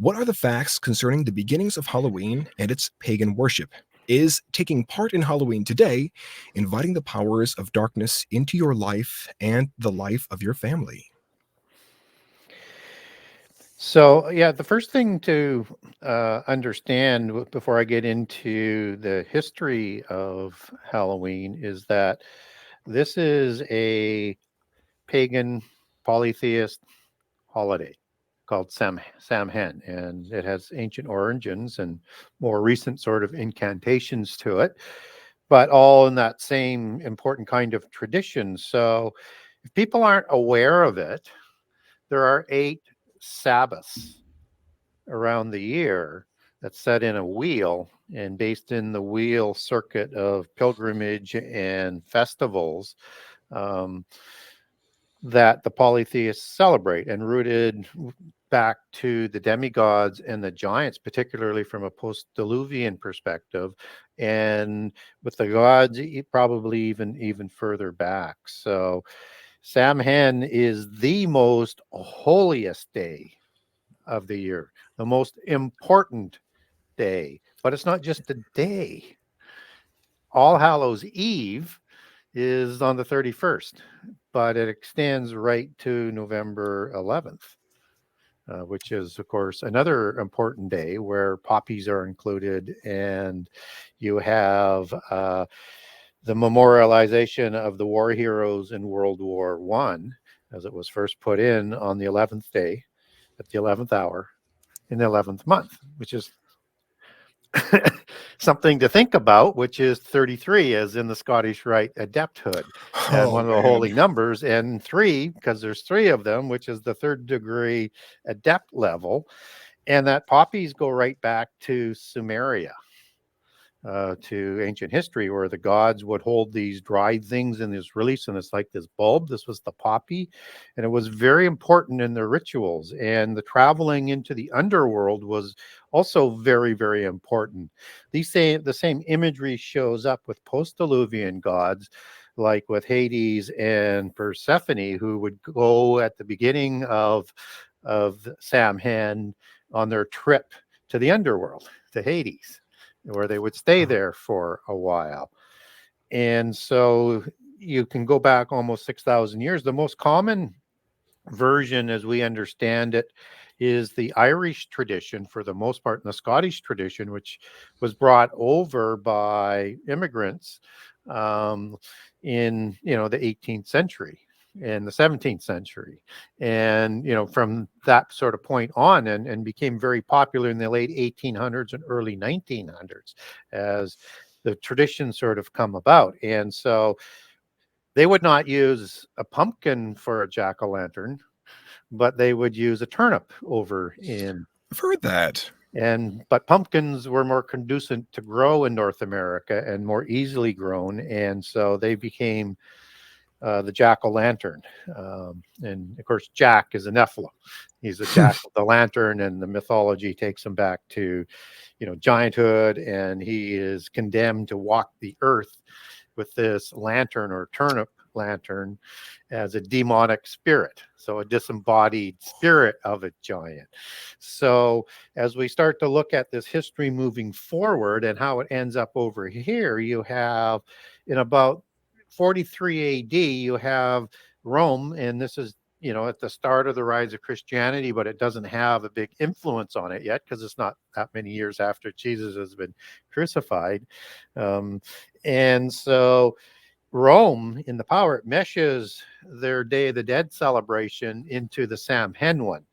What are the facts concerning the beginnings of Halloween and its pagan worship? Is taking part in Halloween today inviting the powers of darkness into your life and the life of your family? So, yeah, the first thing to understand before I get into the history of Halloween is that this is a pagan polytheist holiday called Samhain, and it has ancient origins and more recent sort of incantations to it, but all in that same important kind of tradition. So, if people aren't aware of it, there are 8 Sabbaths around the year that's set in a wheel and based in the wheel circuit of pilgrimage and festivals um, that the polytheists celebrate and rooted back to the demigods and the giants, particularly from a post-diluvian perspective, and with the gods probably even further back. So Samhain is the most holiest day of the year, the most important day. But it's not just a day. All Hallows Eve is on the 31st, but it extends right to November 11th, which is, of course, another important day where poppies are included, and you have the memorialization of the war heroes in World War One, as it was first put in on the 11th day at the 11th hour in the 11th month, which is something to think about, which is 33, as in the Scottish Rite adepthood, and Oh, one of the man. holy numbers, and 3, because there's 3 of them, which is the 3rd degree adept level, and that poppies go right back to Sumeria. To ancient history, where the gods would hold these dried things in this release, and it's like this bulb. This was the poppy, and it was very important in their rituals. And the traveling into the underworld was also very, very important. The same imagery shows up with post-diluvian gods, like with Hades and Persephone, who would go at the beginning of Samhain on their trip to the underworld, to Hades, where they would stay there for a while. And so you can go back almost 6,000 years. The most common version, as we understand it, is the Irish tradition for the most part, and the Scottish tradition, which was brought over by immigrants um, in the 18th century and the 17th century, and from that sort of point on, and became very popular in the late 1800s and early 1900s as the tradition sort of come about. And so they would not use a pumpkin for a jack-o'-lantern, but they would use a turnip over in. I've heard that. But pumpkins were more conducive to grow in North America and more easily grown, and so they became the jack-o'-lantern. And of course, Jack is a Nephilim. He's a jack of the lantern, and the mythology takes him back to, gianthood, and he is condemned to walk the earth with this lantern or turnip lantern as a demonic spirit, so a disembodied spirit of a giant. So as we start to look at this history moving forward and how it ends up over here, you have in about 43 AD, you have Rome, and this is at the start of the rise of Christianity, but it doesn't have a big influence on it yet because it's not that many years after Jesus has been crucified. And so Rome, in the power, it meshes their Day of the Dead celebration into the Samhain one.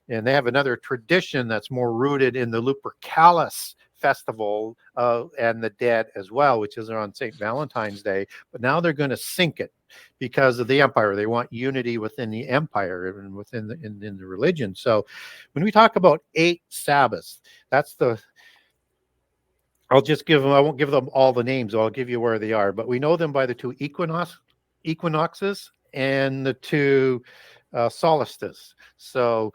And they have another tradition that's more rooted in the Lupercalis festival and the dead as well, which is on St. Valentine's Day. But now they're going to sync it because of the empire. They want unity within the empire and within in the religion. So when we talk about 8 Sabbaths, that's the I'll just give them, I won't give them all the names. I'll give you where they are, but we know them by the 2 equinoxes and the 2 solstices. So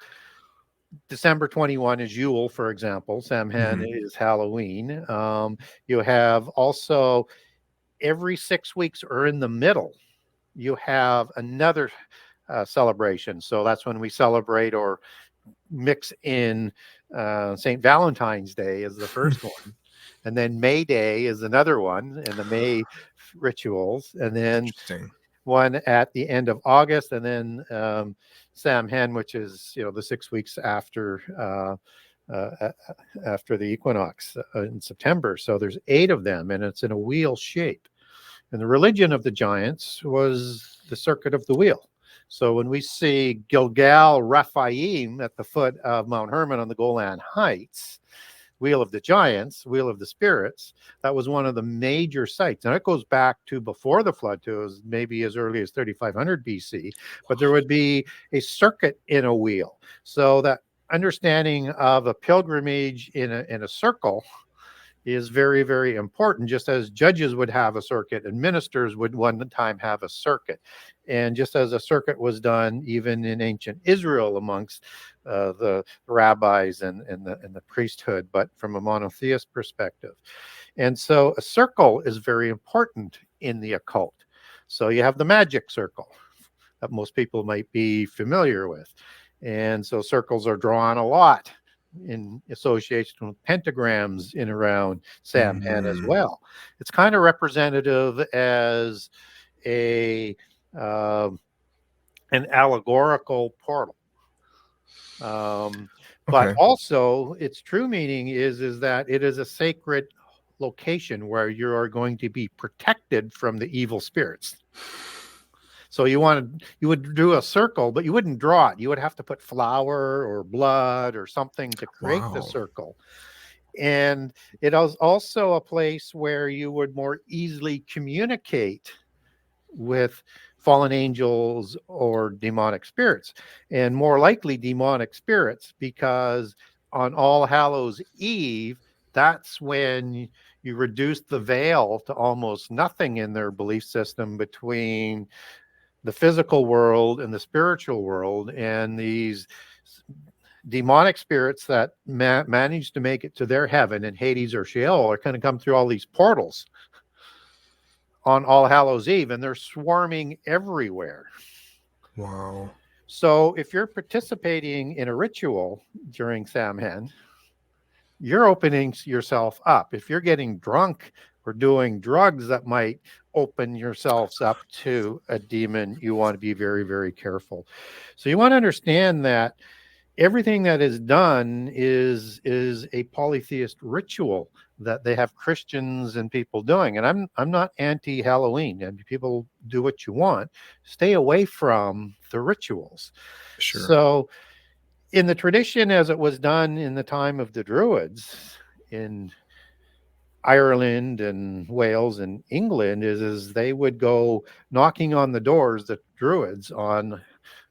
December 21 is Yule, for example. Samhain Mhm. is Halloween. You have also every 6 weeks or in the middle, you have another celebration. So that's when we celebrate or mix in St. Valentine's Day is the first one. And then May Day is another one, and the May rituals. And then Interesting. one at the end of August, and then Samhain, which is the 6 weeks after the equinox in September. So there's 8 of them, and it's in a wheel shape. And the religion of the giants was the circuit of the wheel. So when we see Gilgal Raphaim at the foot of Mount Hermon on the Golan Heights, Wheel of the Giants, Wheel of the Spirits, that was one of the major sites. And it goes back to before the flood, to maybe as early as 3500 BC. But there would be a circuit in a wheel. So that understanding of a pilgrimage in a circle is very, very important, just as judges would have a circuit and ministers would one time have a circuit. And just as a circuit was done even in ancient Israel amongst the rabbis and the priesthood, but from a monotheist perspective. And so a circle is very important in the occult. So you have the magic circle that most people might be familiar with. And so circles are drawn a lot in association with pentagrams in around Samhain as well. It's kind of representative as a an allegorical portal. But also its true meaning is that it is a sacred location where you are going to be protected from the evil spirits. So you would do a circle, but you wouldn't draw it. You would have to put flour or blood or something to create the circle. And it is also a place where you would more easily communicate with fallen angels or demonic spirits, and more likely demonic spirits, because on All Hallows Eve, that's when you reduce the veil to almost nothing in their belief system between the physical world and the spiritual world. And these demonic spirits that manage to make it to their heaven in Hades or Sheol are going to come through all these portals on All Hallows Eve, and they're swarming everywhere. Wow. So if you're participating in a ritual during Samhain, you're opening yourself up. If you're getting drunk or doing drugs that might open yourselves up to a demon, you want to be very, very careful. So you want to understand that everything that is done is a polytheist ritual that they have Christians and people doing. And I'm not anti-Halloween. And people do what you want. Stay away from the rituals. Sure. So in the tradition as it was done in the time of the Druids in Ireland and Wales and England is they would go knocking on the doors, the Druids, on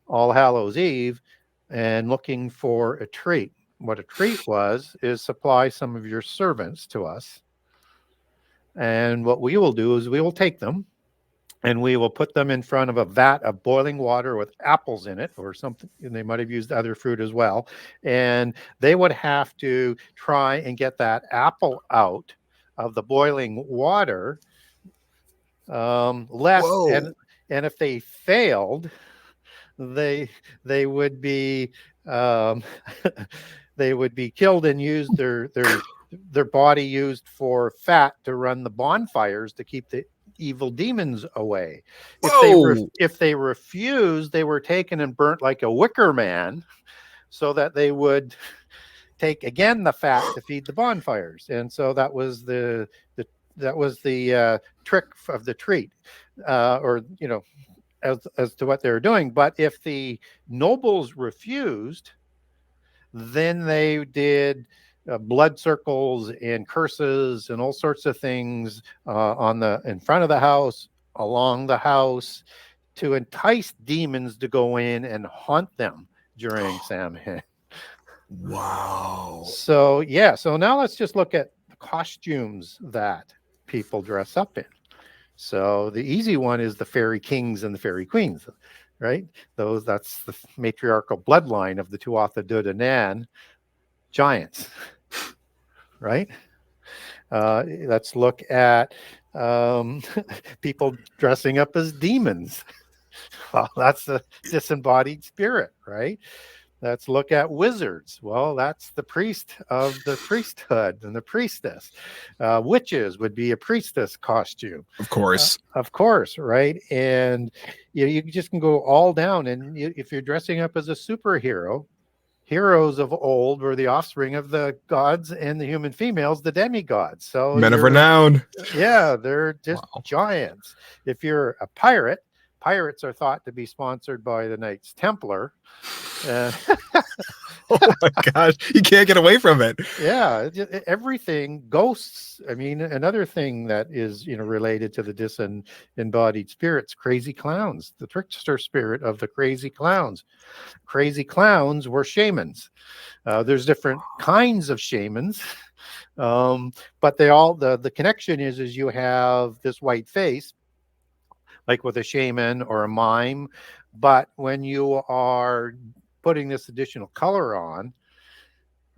All Hallows Eve, and looking for a treat. What a treat is supply some of your servants to us. And what we will do is we will take them and we will put them in front of a vat of boiling water with apples in it or something. And they might have used other fruit as well. And they would have to try and get that apple out of the boiling water. And if they failed, they would be they would be killed and use their body used for fat to run the bonfires to keep the evil demons away. If they refused, they were taken and burnt like a wicker man, so that they would take again the fat to feed the bonfires. And so that was the trick of the treat, or as to what they were doing. But if the nobles refused, then they did blood circles and curses and all sorts of things in front of the house, along the house, to entice demons to go in and haunt them during Samhain. Wow. So now let's just look at the costumes that people dress up in. So the easy one is the fairy kings and the fairy queens, right? That's the matriarchal bloodline of the Tuatha De Danann giants, right? Let's look at people dressing up as demons. Well, that's a disembodied spirit, right? Let's look at wizards. Well, that's the priest of the priesthood and the priestess. Witches would be a priestess costume. Of course. Of course, right? And you just can go all down. And if you're dressing up as a superhero, heroes of old were the offspring of the gods, and the human females, the demigods. So Men of renown. yeah, they're just Wow. giants. If you're a pirate, pirates are thought to be sponsored by the Knights Templar. Uh, Oh my gosh. You can't get away from it. yeah, everything, ghosts. I mean, another thing that is, related to the disembodied spirits, crazy clowns, the trickster spirit of the crazy clowns. Crazy clowns were shamans. There's different kinds of shamans, but the connection is you have this white face, like with a shaman or a mime, but when you are putting this additional color on,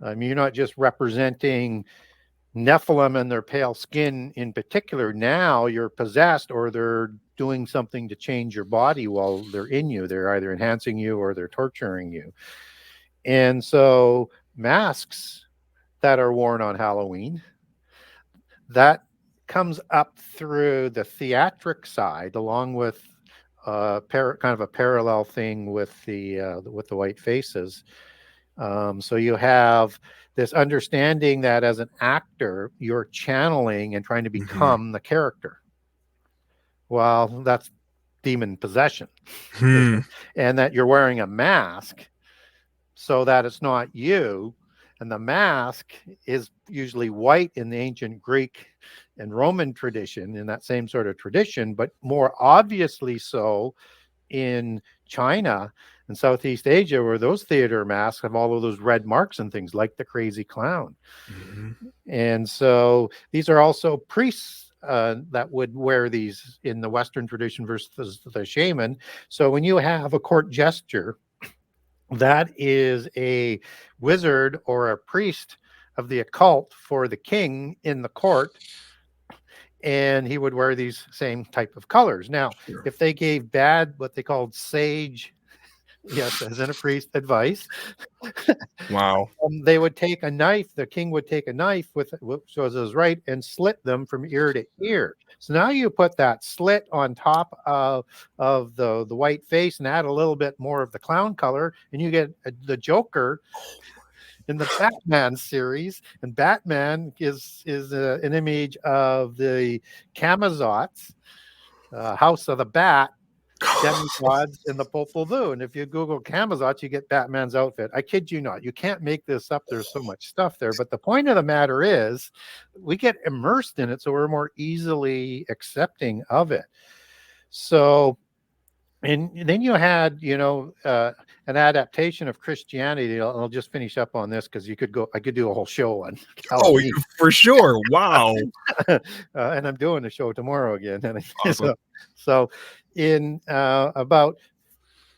I mean, you're not just representing Nephilim and their pale skin in particular. Now you're possessed, or they're doing something to change your body while they're in you. They're either enhancing you or they're torturing you. And so masks that are worn on Halloween, that comes up through the theatric side, along with kind of a parallel thing with the white faces. So you have this understanding that as an actor, you're channeling and trying to become the character. Well, that's demon possession. And that you're wearing a mask so that it's not you. And the mask is usually white in the ancient Greek and Roman tradition, in that same sort of tradition, but more obviously so in China and Southeast Asia, where those theater masks have all of those red marks and things, like the crazy clown. And so these are also priests that would wear these in the Western tradition versus the shaman. So when you have a court jester, that is a wizard or a priest of the occult for the king in the court, and he would wear these same type of colors. Now, if they gave bad, what they called sage, yes, as in a priest, advice, Wow. they would take a knife. The king would take a knife which was his right, and slit them from ear to ear. So now you put that slit on top of the white face and add a little bit more of the clown color, and you get the Joker in the Batman series. And Batman is an image of the Camazots, House of the Bat, demigods in the Popol Vuh. And if you Google Camazots, you get Batman's outfit. I kid you not. You can't make this up. There's so much stuff there. But the point of the matter is, we get immersed in it, so we're more easily accepting of it. So, and then you had, an adaptation of Christianity. I'll just finish up on this, because I could do a whole show on Halloween. For sure. Wow. And I'm doing the show tomorrow again. Awesome. So in about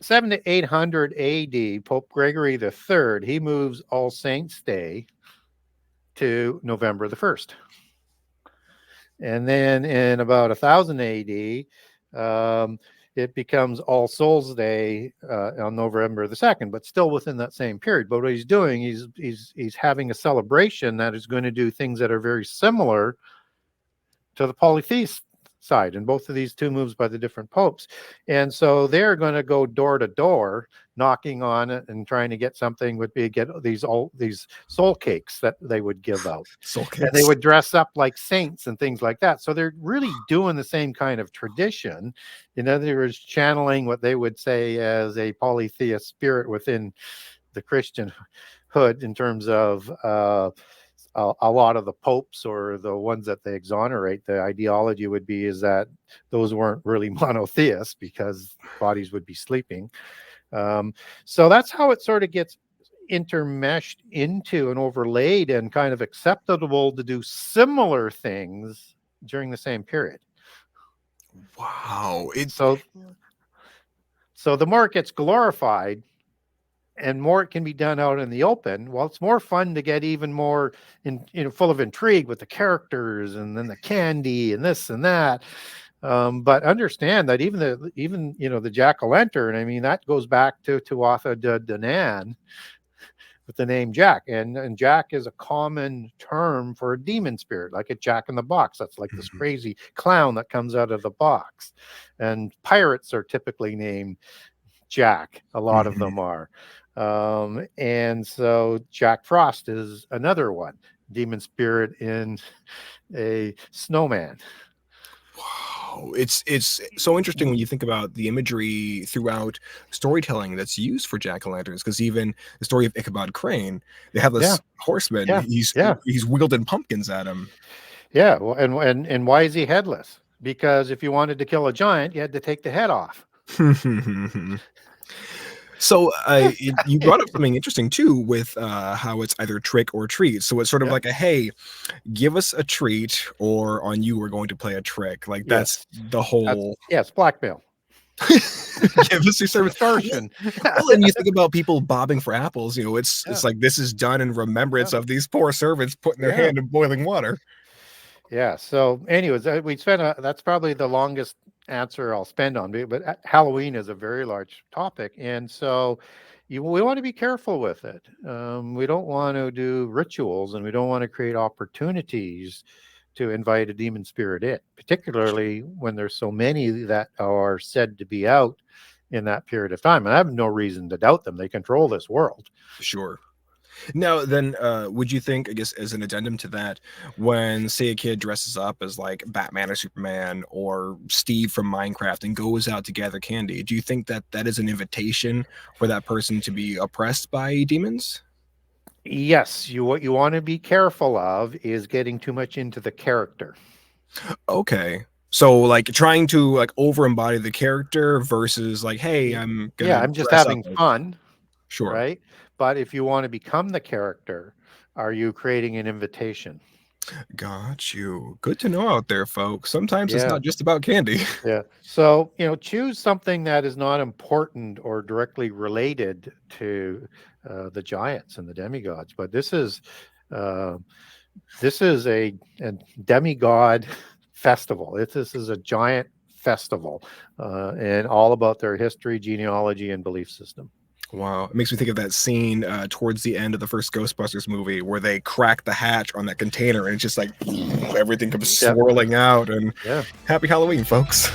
700 to 800 AD, Pope Gregory III, he moves All Saints Day to November the 1st. And then in about 1000 AD, it becomes All Souls Day on November the 2nd, but still within that same period. But what he's doing, he's having a celebration that is going to do things that are very similar to the polytheist side, and both of these two moves by the different popes. And so they're going to go door to door, knocking on it and trying to get something. Would be get these soul cakes that they would give out. Soul cakes. And they would dress up like saints and things like that. So they're really doing the same kind of tradition. In other words, channeling what they would say as a polytheist spirit within the Christian hood, in terms of a lot of the popes, or the ones that they exonerate, the ideology would be is that those weren't really monotheists, because bodies would be sleeping. So that's how it sort of gets intermeshed into and overlaid and kind of acceptable to do similar things during the same period. Wow. So the more it gets glorified and more it can be done out in the open, well, it's more fun to get even more full of intrigue with the characters, and then the candy and this and that. But understand that even the jack-o'-lantern, I mean, that goes back to Tuatha De Danann with the name Jack, and Jack is a common term for a demon spirit, like a Jack in the Box. That's like this Mhm. crazy clown that comes out of the box. And pirates are typically named Jack. A lot of Mhm. them are. And so Jack Frost is another one, demon spirit in a snowman. Wow, it's so interesting when you think about the imagery throughout storytelling that's used for jack-o'-lanterns. Because even the story of Ichabod Crane, they have Yeah, this horseman. yeah, He's yeah, he's wielding pumpkins at him. yeah. Well, and why is he headless? Because if you wanted to kill a giant, you had to take the head off. So, you brought up something interesting too with, how it's either trick or treat. So it's sort of Yeah. like a, "Hey, give us a treat, or on you, we're going to play a trick." Like, that's Yes. the That's whole yes, blackmail. give us your service. Well Extortion. well, and you think about people bobbing for apples, Yeah. it's like this is done in Yeah. remembrance of these poor servants putting their Yeah. hand in boiling water. Yeah. So, anyways, we spent that's probably the longest answer I'll spend on it. But Halloween is a very large topic, and so we want to be careful with it. We don't want to do rituals, and we don't want to create opportunities to invite a demon spirit in, particularly when there's so many that are said to be out in that period of time. And I have no reason to doubt them. They control this world. Sure. Now then, would you think, I guess, as an addendum to that, when, say, a kid dresses up as, like, Batman or Superman or Steve from Minecraft and goes out to gather candy, do you think that that is an invitation for that person to be oppressed by demons? Yes, what you want to be careful of is getting too much into the character. Okay. So, like, trying to, like, over embody the character versus, like, "Hey, Y- I'm Yeah, gonna I'm just dress up having as." fun, Sure. right? But if you want to become the character, are you creating an invitation? Got you. Good to know out there, folks. Sometimes it's Yeah. not just about candy. Yeah. So, choose something that is not important or directly related to the giants and the demigods. But uh, this is a demigod festival. This is a giant festival, and all about their history, genealogy, and belief system. Wow, it makes me think of that scene, towards the end of the first Ghostbusters movie where they crack the hatch on that container and it's just like everything comes Yeah. swirling out, and Yeah. happy Halloween, folks.